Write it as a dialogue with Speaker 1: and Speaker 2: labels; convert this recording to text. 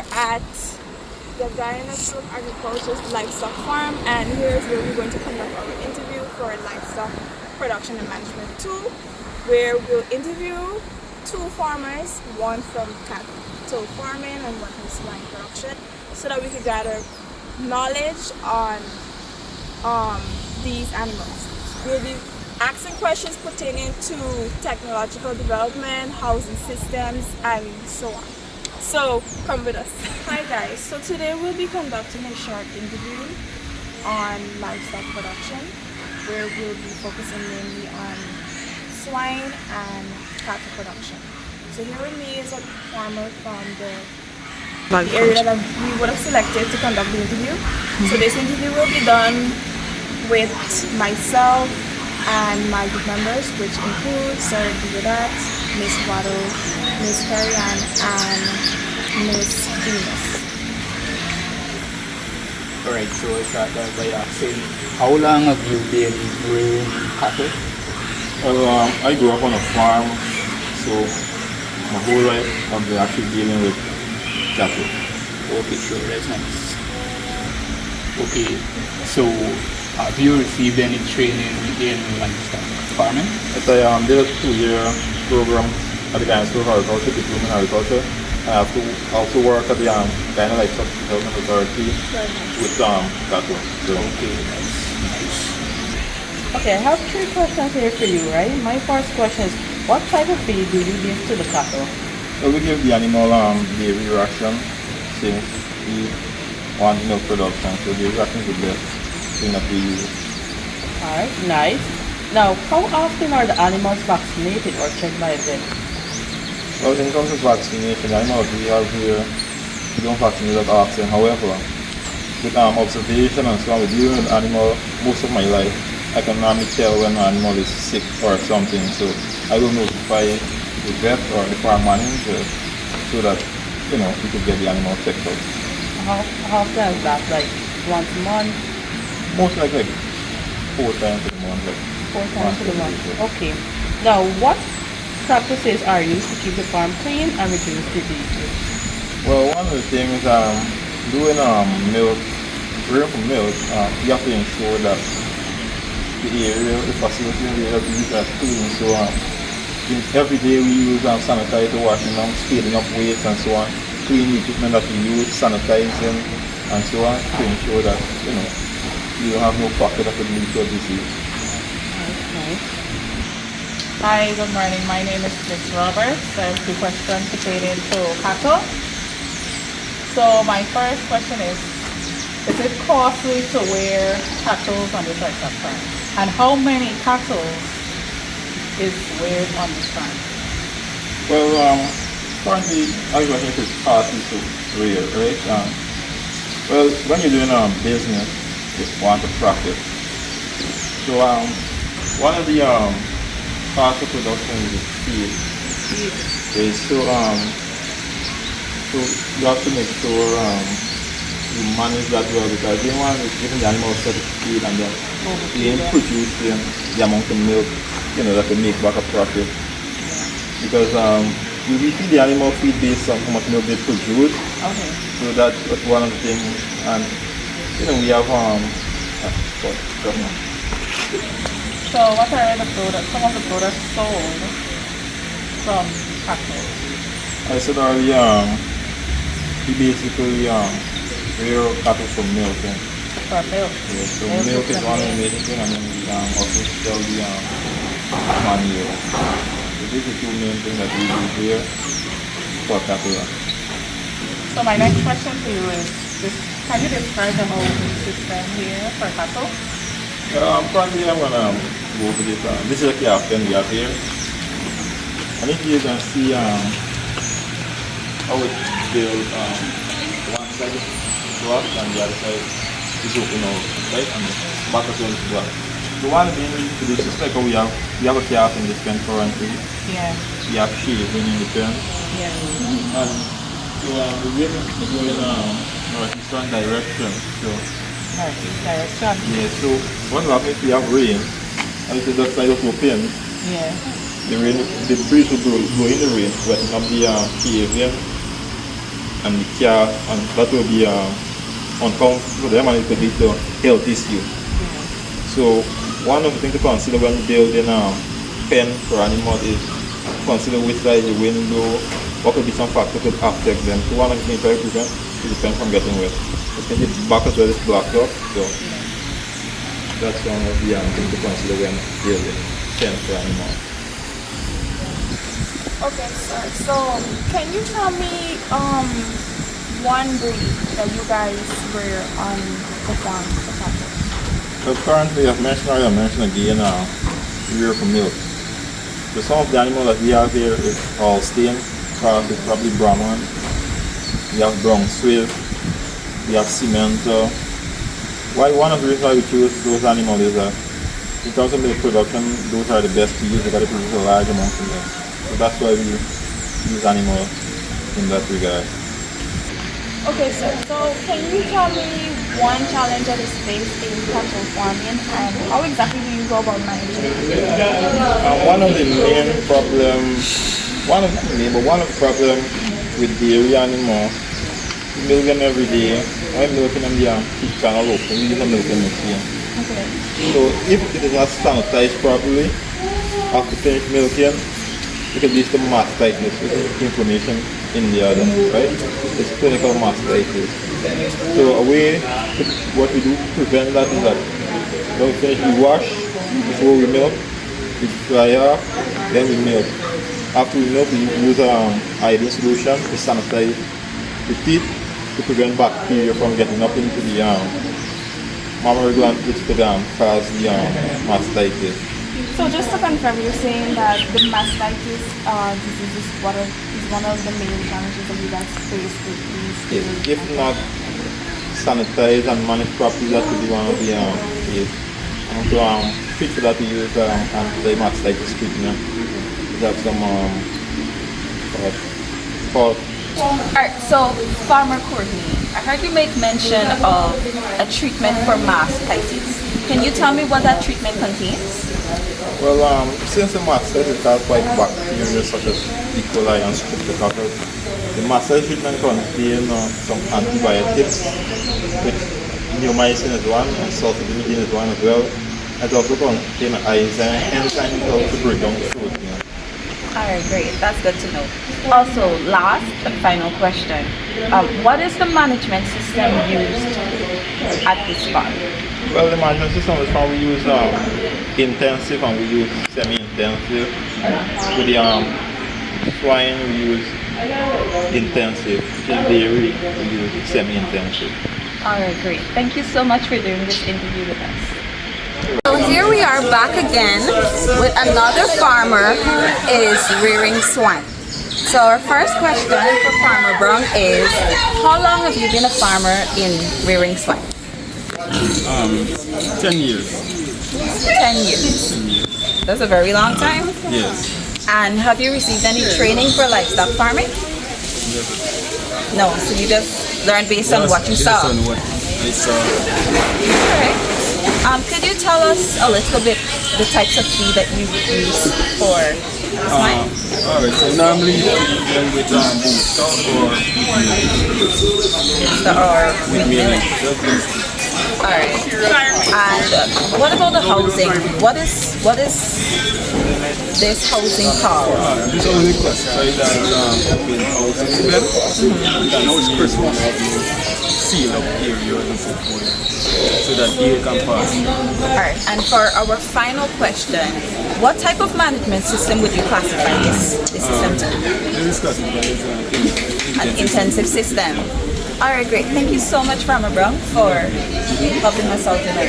Speaker 1: are at the Livestock Agriculture's livestock farm, and here's where we're going to conduct our interview for livestock production and management 2, where we'll interview 2 farmers, one from cattle farming and one from swine production, so that we could gather knowledge on these animals. We'll be asking questions pertaining to technological development, housing systems, and so on. So come with us. Hi guys, so today we'll be conducting a short interview on livestock production, where we'll be focusing mainly on swine and cattle production. So here with me is a farmer from the area that we would have selected to conduct the interview. So this interview will be done with myself and my group members, which include Sir Divadat, Miss Waddle, Miss Carrie-Ann, and Miss Venus.
Speaker 2: Alright, so I start by asking, how long have you been rearing cattle?
Speaker 3: Well, I grew up on a farm, so my whole life I've been actually dealing with cattle.
Speaker 2: Okay, sure, that's nice. Okay, so have you received any training in livestock farming?
Speaker 3: Yes, I did a 2-year program at the Livestock Agriculture, diploma in agriculture. I have to also work at the Ghana Livestock Development Authority with cattle. So.
Speaker 2: Okay, that's nice.
Speaker 4: Okay, I have 3 questions here for you, right? My first question is, what type of feed do you give to the cattle?
Speaker 3: So we give the animal dairy ration since we want milk production. So dairy ration is the best thing that we use.
Speaker 4: Alright, nice. Now, how often are the animals vaccinated or checked by a vet?
Speaker 3: Well, in terms of vaccination, the animals we have here, we don't vaccinate that often. However, with observation and so on, with dealing with animal most of my life, I can normally tell when an animal is sick or something. So I will notify the vet or the farm manager so that, you know, we could get the animal checked out.
Speaker 4: How often is that? Like once a month?
Speaker 3: Most like 4 times a month. Like
Speaker 4: 4 times a month. Okay. Now, what practices are used to keep the farm clean and reduce diseases?
Speaker 3: Well, one of the things doing milk, rearing for milk, you have to ensure that the area, the facility in the area is clean. So every day we use sanitizer, washing them, scaling up weights and so on, clean the equipment that we use, sanitizing and so on to ensure that, you know, you don't have no pocket that could lead to a disease.
Speaker 4: Nice.
Speaker 5: Hi, good morning. My name is Miss Roberts. I have 2 questions pertaining to cattle. So my first question is it costly to wear cattle on this livestock farm? And how many cattle is reared on this farm?
Speaker 3: Well, currently agriculture is costly to rear, right? Well, when you're doing business, you want to profit. So one of the cost of production is feed. Okay, so you have to make sure you manage that well, because you don't want to give the animal set of feed and then you ain't producing the amount of milk, you know, that will make back a profit. Because we feed the animal feed based on how much milk they produce.
Speaker 5: Okay.
Speaker 3: So that's one of the things. And you know, we have
Speaker 5: So what are some of the products sold from cattle?
Speaker 3: I said earlier, we basically rear cattle for milk.
Speaker 5: For milk?
Speaker 3: Yeah, so milk is one of the main things, and then we also sell the manure. So these are 2 main things that we do here for cattle.
Speaker 5: So my next question to you is, can you describe the whole system here for cattle?
Speaker 3: Currently I'm going to go over this. This is a calf pen we have here. And if you can see how it's built, one side is block and the other side is open out, right? And the back as well is block. The one thing to this is like how we have a calf in this pen currently.
Speaker 5: Yeah.
Speaker 3: We have shaving in the pen.
Speaker 5: Yeah.
Speaker 3: And so the wind is going northeastern direction. So
Speaker 5: Northeast direction.
Speaker 3: yeah, so what happens if we have rain and if the side is open,
Speaker 5: Yeah.
Speaker 3: the breeze will blow in the rain, wetting up the cave here. and the calf, and that will be uncomfortable for them, and it could lead to health issue. So one of the things to consider when building a pen for animal is consider which side the window, what could be some factor could affect them. So one of the things to prevent is the pen from getting wet. Especially the back as well is blocked up. So that's one of the things to consider when building pen for animals.
Speaker 1: Okay, sir. So can you tell me one breed that you guys rear on the farm?
Speaker 3: So currently, I mentioned again, we rear for milk. So some of the animals that we have here is Holstein, probably Brahman. We have brown Swiss, we have Cemento. One of the reasons why we choose those animals is that in terms of milk production, those are the best to use. They got to produce a large amount of milk. So that's why we use animals in that regard.
Speaker 1: Okay, sir. So can you tell me one challenge that is faced in cattle farming and how exactly do you go about managing it?
Speaker 3: One of the problems with dairy animals, we milk them every day. I'm milking them the feed channel open, we use a milking machine.
Speaker 1: Okay.
Speaker 3: So if it is not sanitized properly, after finish milking, it could lead to mastitis, which is inflammation in the udder, right? It's clinical mastitis. So what we do to prevent that is that when we finish, we wash before we milk, we dry off, then we milk. After we milk, we use iodine solution to sanitize the teeth to prevent bacteria from getting up into the mammary gland, which could cause the mastitis.
Speaker 1: So just to confirm, you're saying that the mastitis disease is one of the main challenges that you guys face with these?
Speaker 3: If not sanitized and managed properly, that could be one of the keys. And to treat for that, we use anti-mastitis treatment. We have some
Speaker 6: Alright, so Farmer Courtney, I heard you make mention of a treatment for mastitis. Can you tell me what that treatment contains?
Speaker 3: Well, since the mastitis is caused by bacteria such as E. coli and streptococcus, the mastitis treatment contains some antibiotics, which neomycin is one and sulfidimidine is one as well. It also contains enzyme to break down the protein.
Speaker 6: Alright, great. That's good to know. Also, last and final question. What is the management system used at this farm?
Speaker 3: Well, the management system is how we use intensive and we use semi-intensive. With the swine, we use intensive. With dairy, we use semi-intensive.
Speaker 6: Alright, great. Thank you so much for doing this interview with us. So here we are back again with another farmer who is rearing swine. So our first question for Farmer Brown is, how long have you been a farmer in rearing swine?
Speaker 7: 10 years.
Speaker 6: 10 years. That's a very long time.
Speaker 7: Yes.
Speaker 6: And have you received any training for livestock farming? No, so you just learned based on what you saw.
Speaker 7: Based on what I saw.
Speaker 6: Alright. Could you tell us a little bit the types of feed that you use for swine?
Speaker 7: Alright, so normally you feed them with booster or with milk.
Speaker 6: Alright. And what about the housing? What is this housing called?
Speaker 7: This only classified as open housing to them. I know it's Christmas, seal up areas and so forth, so that air can pass.
Speaker 6: Alright, and for our final question, what type of management system would you classify this system to?
Speaker 7: This is classified as
Speaker 6: An intensive system. Alright, great. Thank you so much, Farmer Brown, for helping us out in our